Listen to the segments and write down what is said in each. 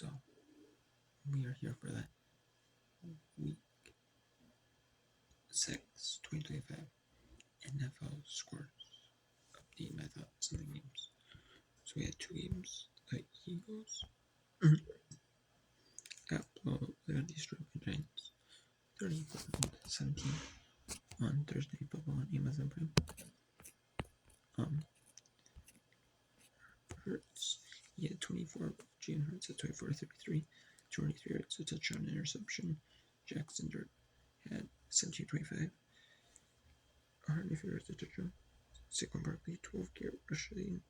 So we are here for that week 6, 2025 NFL scores. Update my thoughts on the games. So we had 2 games. The Eagles got destroyed by Giants 34-17 on Thursday Football on Amazon Prime. Hurts, he had 24. Jalen Hurts had 24-33, 203 yards, a touchdown, interception. Jackson Dirt had 17-25, 150 yards, a touchdown. Saquon Barkley 12 rushing,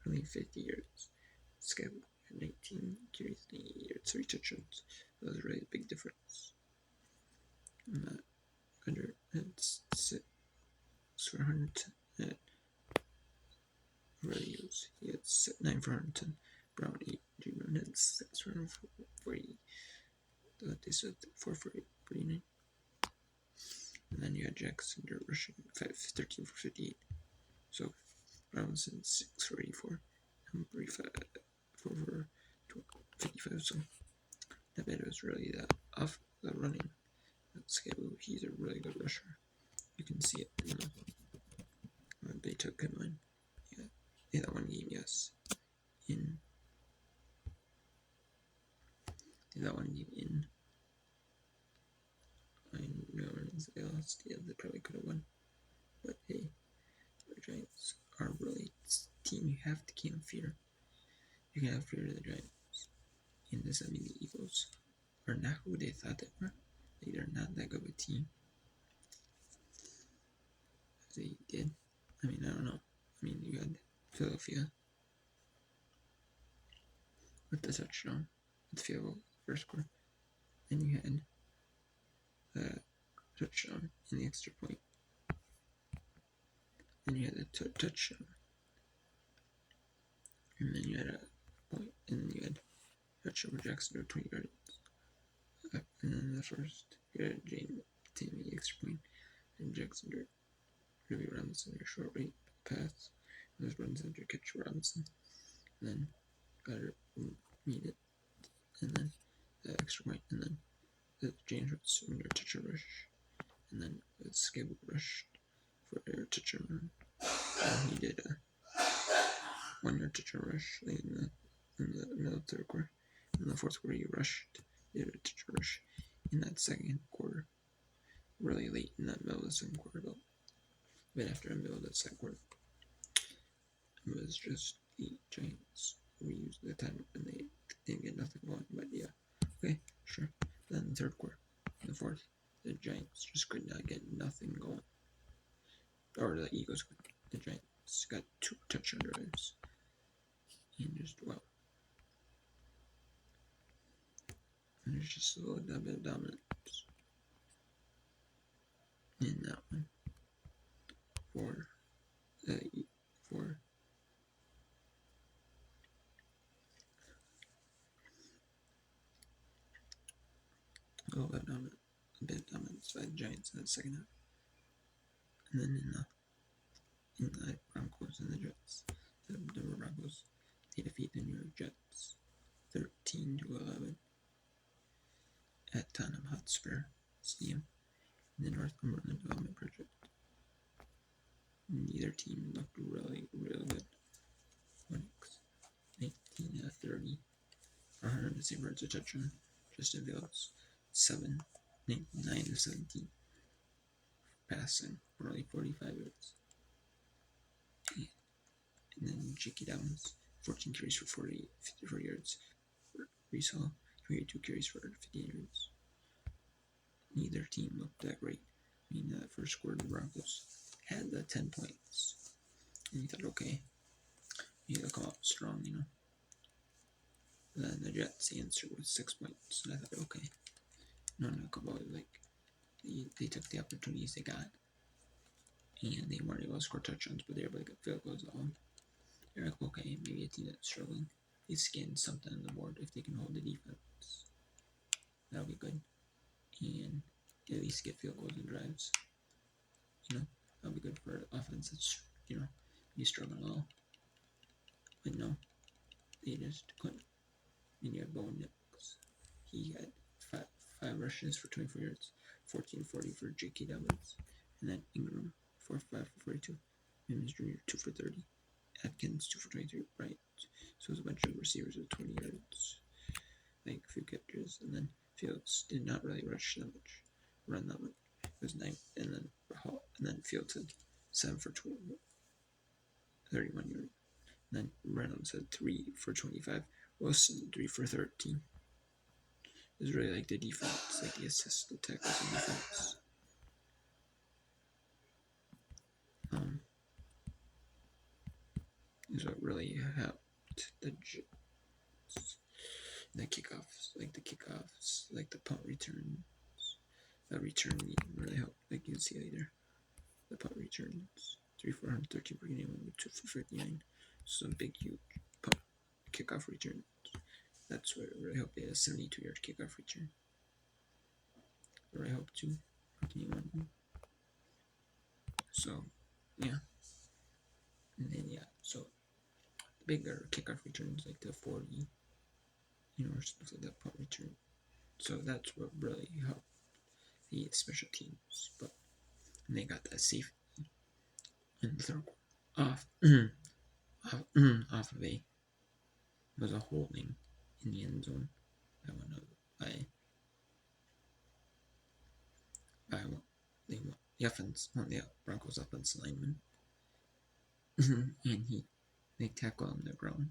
only 50 yards. Scab had 19 carries, 90 yards, 3 touchdowns. That was really a big difference. Matt Gunter had 6 for 110 radios. He had 9 for 110. Brown 8. J. Brown had 6 for 40. They said 4 for 49. And then you had Jackson Dirt rushing 13 for 58. So Robinson 6 for 84. Humphrey 4 for 55. So that bad. It was really that off the running. Scabu, he's a really good rusher. You can see it. They took him on. Yeah, that one game, yes. In that one game in New Orleans, they lost. Yeah, they probably could have won. But hey, the Giants are really a team you have to can't fear. You can have fear of the Giants. And this, I mean, the Eagles are not who they thought they were. They're not that good of a team. They did. I mean, I don't know. I mean, you had Philadelphia with the touchdown, with the field goal, first quarter. Then you had the touchdown in the extra point. Then you had the touchdown. And then you had a point. And then you had touchdown for Jackson or 20 yards. And then the first, you had Jamie taking the extra point. And Jackson or Ruby Robinson, your short rate pass. And those runs under catch Robinson. And then got her meet it. And then the extra point. And then the James Hurts under touchdown rush. And then the Scable rushed for a touchdown run. And he did a 1 yard touchdown rush late in the middle of the third quarter. In the fourth quarter, he did a touchdown rush in that second quarter. Really late in that middle of the second quarter, though. But after the middle of the second quarter, it was just the Giants reused the time and they didn't get nothing going. But yeah, okay, sure. Then the third quarter, in the fourth, the Giants just could not get nothing going. Or the Eagles, the Giants got 2 touchdown drives. And just, wow. And there's just a little bit of dominance in that one for a little bit of dominance by the Giants in the second half. And then in the Broncos and the Jets, the Denver Broncos, they defeat the New York Jets 13-11 at Tottenham Hotspur Stadium in the Northumberland Development Project. Neither team looked really good. Winix 19-30, 100 yards, a touchdown. Justin Fields 9-17, passing for only 45 yards. And then J.K. Downs 14 carries for 54 yards. Breece Hall 22 carries for 50 yards. Neither team looked that great. I mean, that first quarter, the Broncos had the 10 points. And you thought, okay, they'll come out strong, you know. And then the Jets answered with 6 points. And I thought, okay, no, come out, like, they took the opportunities they got. And they weren't able to score touchdowns, but they were able to get field goals on. They're like, okay, maybe a team that's struggling, they scan something on the board if they can hold the defense. That'll be good. And at least get field goals and drives. You know, that'll be good for offense that's, you know, be struggling a little. But no, they just couldn't. And you had Bo Nix. He had five rushes for 24 yards, 1440 for J.K. Dobbins. And then Ingram, 4-5 for 42. Mims Jr., 2 for 30. Atkins, 2 for 23. Right. So it was a bunch of receivers with 20 yards, like a few catches. And then Fields did not really rush that much, run that much. It was 9. And then Fields had 7 for 31 yards. And then Reynolds had 3 for 25. Wilson, 3 for 13. It was really like the defense, like the assists, the tackles, and defense. Is what really helped the kickoffs, like the punt returns. That return game really helped. Like you can see later, the punt returns 3 for 113 per game, 2 for 59. Some big, huge punt kickoff return. That's what really helped. They had a 72-yard kickoff return. It really helped too. So, yeah. And then, so bigger kickoff returns like the 40, or stuff like that, punt return. So that's what really helped the special teams. But they got that safety in the third off off of was a holding in the end zone by one of the Broncos offensive lineman, and they tackled on the ground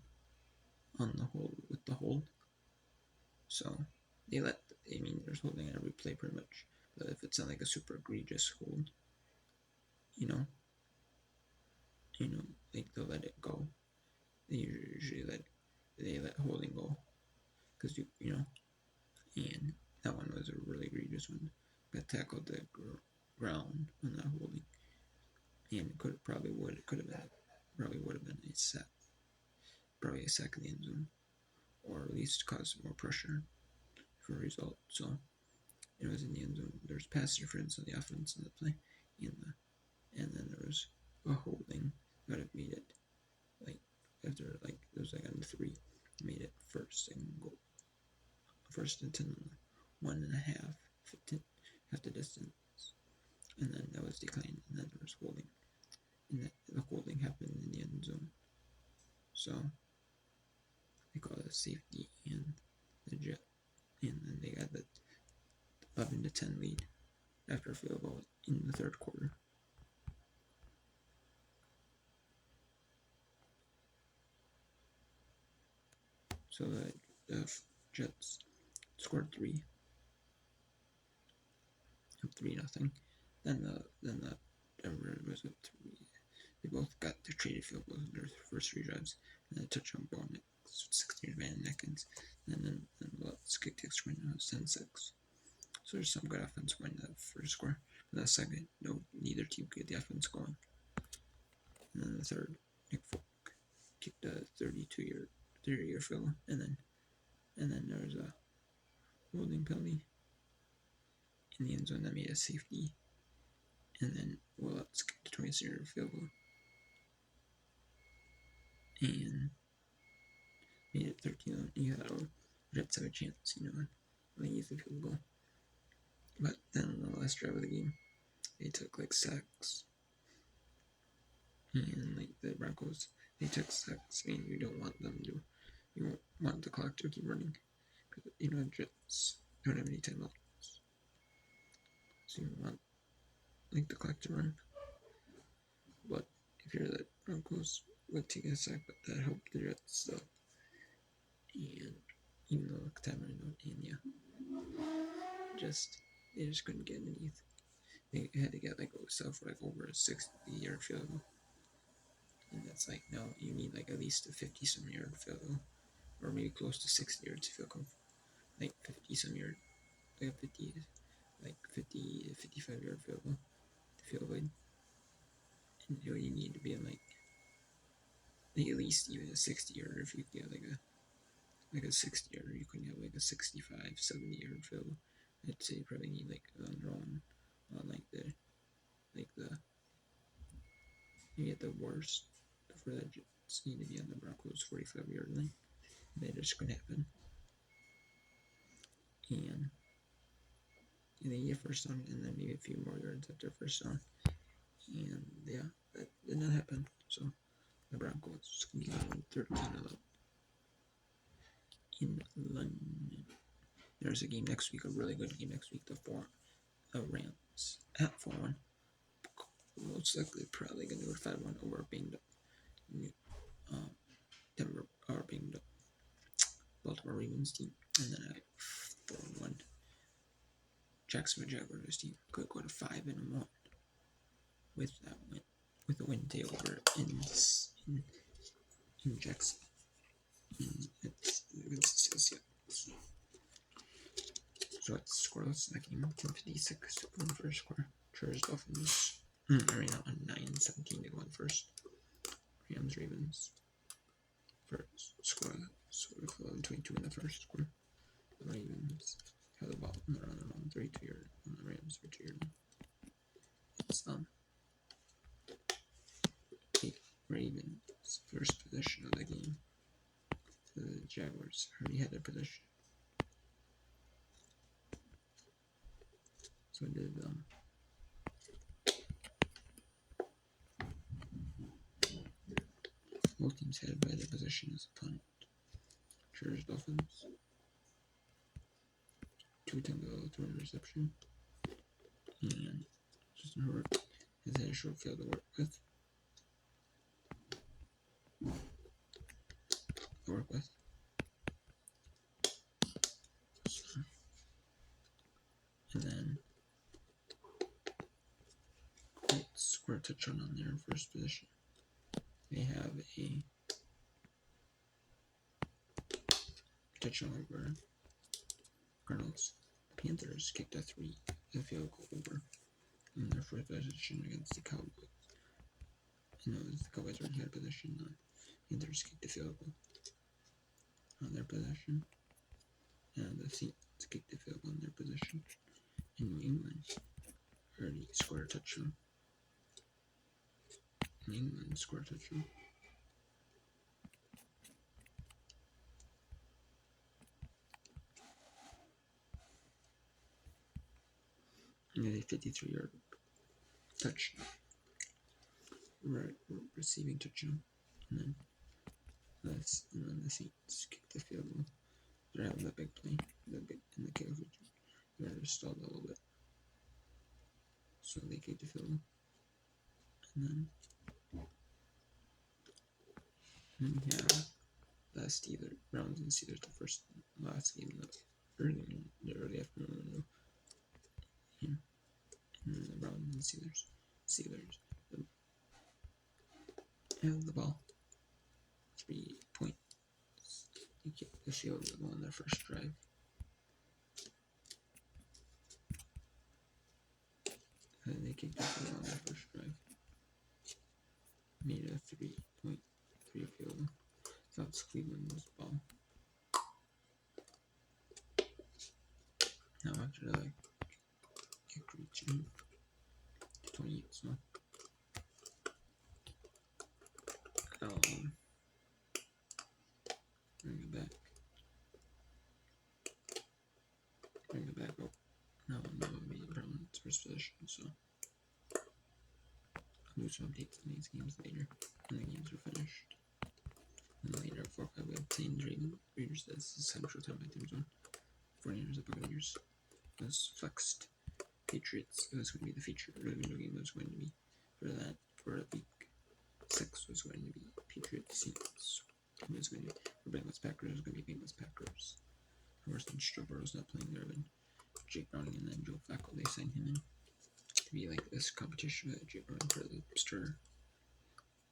on the hold. So there's holding on every play pretty much. But if it's not like a super egregious hold, like they'll let it go. They usually let holding go, because and that one was a really egregious one. Got tackled the ground on that holding, and it probably would have been a sack, probably a sack in the end zone, or at least caused more pressure for a result. So it was in the end zone. There's pass interference on the offense in the play, and then there was a holding that have made it after it was on 3, made it first and 10 on the 1.5 half the distance, and then that was declined, and then there was holding, and the holding happened in the end zone. So they call it a safety and the jet, and then they got the 11-10 lead after a field goal in the third quarter. So the Jets scored 3, up 3-0. Then the Denver was up 3. They both got their traded field goals in their first 3 drives, and then a touchdown ball next 16 man in Atkins, and then let's kick the extra point. It was 10-6. So there's some good offense going in that first score. But that second, neither team could get the offense going. And then the third, Nick Folk kicked a 32-yard field goal, and then there was a holding penalty in the end zone that made a safety, and then Willets kicked a 26-yard field goal and made it 13. You thought Jets have a chance, and they used the field goal. But then on the last drive of the game, they took sacks, and the Broncos, they took sacks. I mean, you don't want them to. You want the clock to keep running, because Jets don't have any timeouts, so you want the clock to run. But if you're the Broncos, would take a sack, but that helped the Jets though. And even though the time ran out, and they just couldn't get underneath. They had to get over a 60-yard field goal. And that's no, you need at least a 50-some yard field goal, or maybe close to 60 yards to feel comfortable. 50-some yard, 50 to 55 yard field goal to feel good. And you need to be in at least even a 60 yarder. If you get a 60 yarder, you couldn't have a 65, 70 yard field goal. I'd say you probably need under on you get the worst for that. Jets need to be on the Broncos 45-yard line. That just couldn't happen. and they get first down, and then maybe a few more yards after first down. And yeah, that did not happen. So the Broncos can be on 13-11 in London. There's a game next week, a really good game next week. The Rams at 4-1. Most likely, probably going to go to 5-1 over being Denver or being the Baltimore Ravens team, and then at 4-1 Jacksonville Jaguars team could go to 5-1 with that win, with a win takeover in Jacksonville. So it's scoreless that game. 10:56 going first score. Chargers Dolphins. Arena on 9:17 to go on first. Rams Ravens. First score. So 11:22 in the first score. The Ravens have the ball on the run around 32 yard on the Rams 32 yard. It's Ravens first possession of the game. The Jaguars already had their possession. So it did both teams headed by their possession as opponent. Chargers Dolphins. 2 attempts to throw interception. And Justin Herbert has had a short field to work with. And then let's score a touchdown on their first position. They have a touchdown over Cardinals. The Panthers kicked a field goal over in their first position against the Cowboys. And the Cowboys already had possession. The Panthers kicked a field goal on their possession. And the Saints kicked a field goal on their possession. And New England already scored a touchdown. New England scored a touchdown. And a 53-yard touchdown. Receiving touchdown. And then the Saints kicked the field goal. They're having that big play in the kick region. They're stalled a little bit. So they kicked the field goal. And then we have the Browns and Steelers, the last game in the early afternoon window. And then the Browns and Steelers have the ball. 3 points. They kicked the field goal on their first drive. And they kicked the field on their first drive. Made a 3-3 field goal. So that's Cleveland's ball. Now after the kick reaching 28, so bring it back up. Now it'll be Browns first position, so I'll do some updates on these games later when the games are finished. And later at 4-5 we have Saints Raiders. This is Central Time by Team Zone. 49ers at Buccaneers. This flexed Patriots. It was going to be the feature. The window game was going to be for week 6 was going to be Patriots Saints. It was going to be for Bengals Packers. It was going to be Bengals Packers. Of course, since Joe Burrow's not playing there, but Jake Browning and then Joe Flacco, they signed him in to be like this competition with Jake Browning for the starter.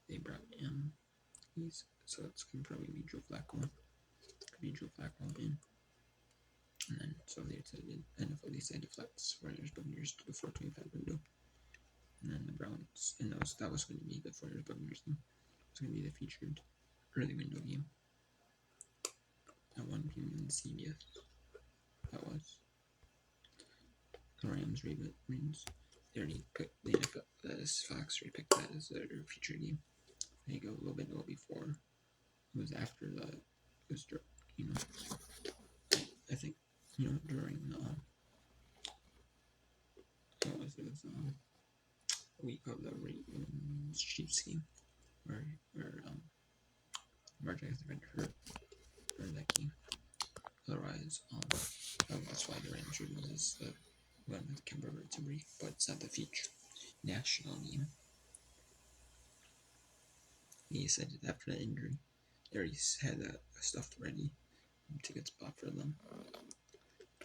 They brought him. So it's going to probably be Joe Flacco. Could be Joe Flacco in. And then, so they decided, NFL decided to flex 49ers Buccaneers to the 4:25 window. And then the Browns, and that was going to be the 49ers Buccaneers game. It was going to be the featured early window game at 1 p.m. in CBS. That was the Rams Ravens. They already picked the NFL. Fox already picked that as their featured game. They go a little bit before. It was after I think, during week of the Ravens Chiefs game where Lamar Jackson got hurt during that game. Otherwise, that's why the Rams would lose the one with Kemba Vertebrae, but it's not the feature national game. He said after that injury, they already had stuff ready, tickets bought for them.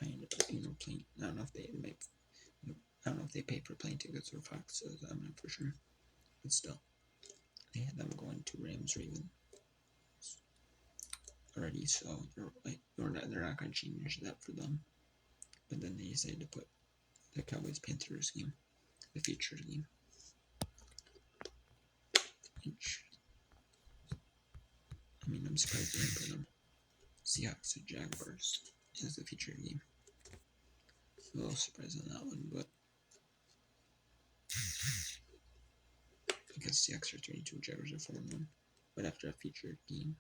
Kind of, plane. I don't know if they might. I don't know if they paid for plane tickets or Fox says. I'm not for sure, but still, they had them going to Rams Ravens already, so they're not going to change that for them. But then they decided to put the Cowboys Panthers game, the featured game. Which, I'm surprised they didn't put them. Seahawks and Jaguars is the featured game. A little surprised on that one, but because Seahawks are 22, Jaguars are 4-1. But after a featured game,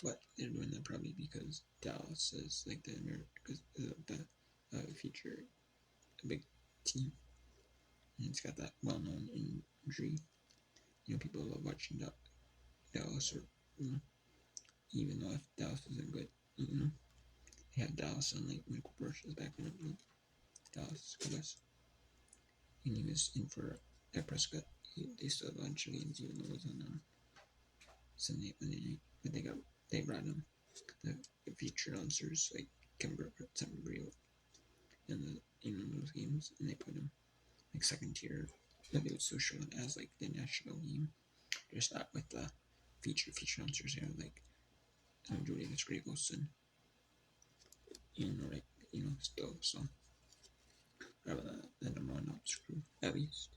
but they're doing that probably because Dallas is like the feature a big team, and it's got that well-known injury. People love watching Dallas, or even though if Dallas isn't good, they have Dallas on like Michael Bursh's back in Dallas Cowboys, and he was in for Dak Prescott. They still have a bunch of games, even though it was on Sunday, Monday night, but they brought him the feature announcers like Kemba Vertebrae in those games, and they put him like second tier. But they would still show it as like the national game, just not with the feature announcers. Like Julius Gregoson, still so. The number one screw at least.